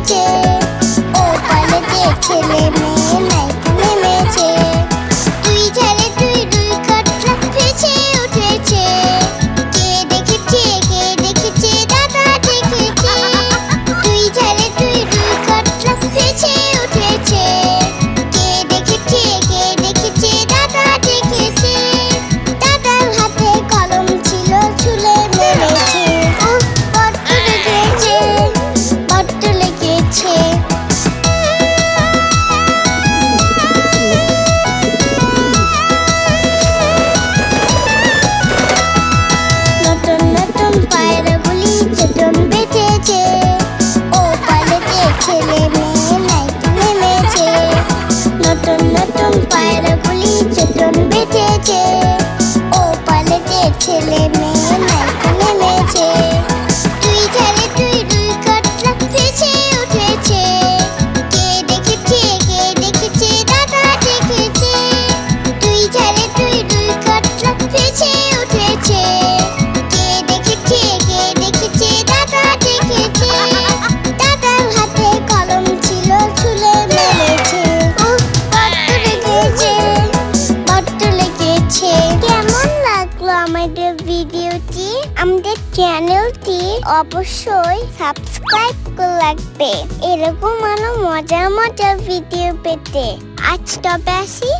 লেগেছে। ও পালেতে ছেলে মেয়ে নাইতে নেমেছে। তুই ঝালে তুই দুই কাটলা ভেসে উঠেছে। কে দেখেছে দাদা দেখেছে। তুই ঝালে তুই দুই কাটলা ভেসে উঠেছে। কে দেখেছে দাদা দেখেছে। দাদার হাতে কলম ছিল ছুলে মেরেছে। বড্ড লেগেছে, বড্ড লেগেছে। নতুন নতুন পায়রাগুলি চটন বেঁধেছে। ও পালেতে ছেলে মেয়ে নাইতে নেমেছে। নতুন নতুন পায়রাগুলি চটন বেঁধেছে। ও পালেতে ছেলে মেয়ে নাইতে নেমেছে। তুই ঝালে তুই দুই কাটলা ভেসে উঠেছে। কে দেখেছে দাদা দেখেছে। তুই ঝালে তুই দুই কাটলা ভেসে উঠেছে। কে দেখেছে দাদা দেখেছে। দাদার হাতে কলম ছিল ছুলে মেরেছে। বড্ড লেগেছে, বড্ড লেগেছে। কেমন লাগলো আমাদের ভিডিওটি? আমাদের চ্যানেলটি অবশ্যই সাবস্ক্রাইব করে রাখবে এরকম আরো মজার মজার ভিডিও পেতে। আজ তবে আসি।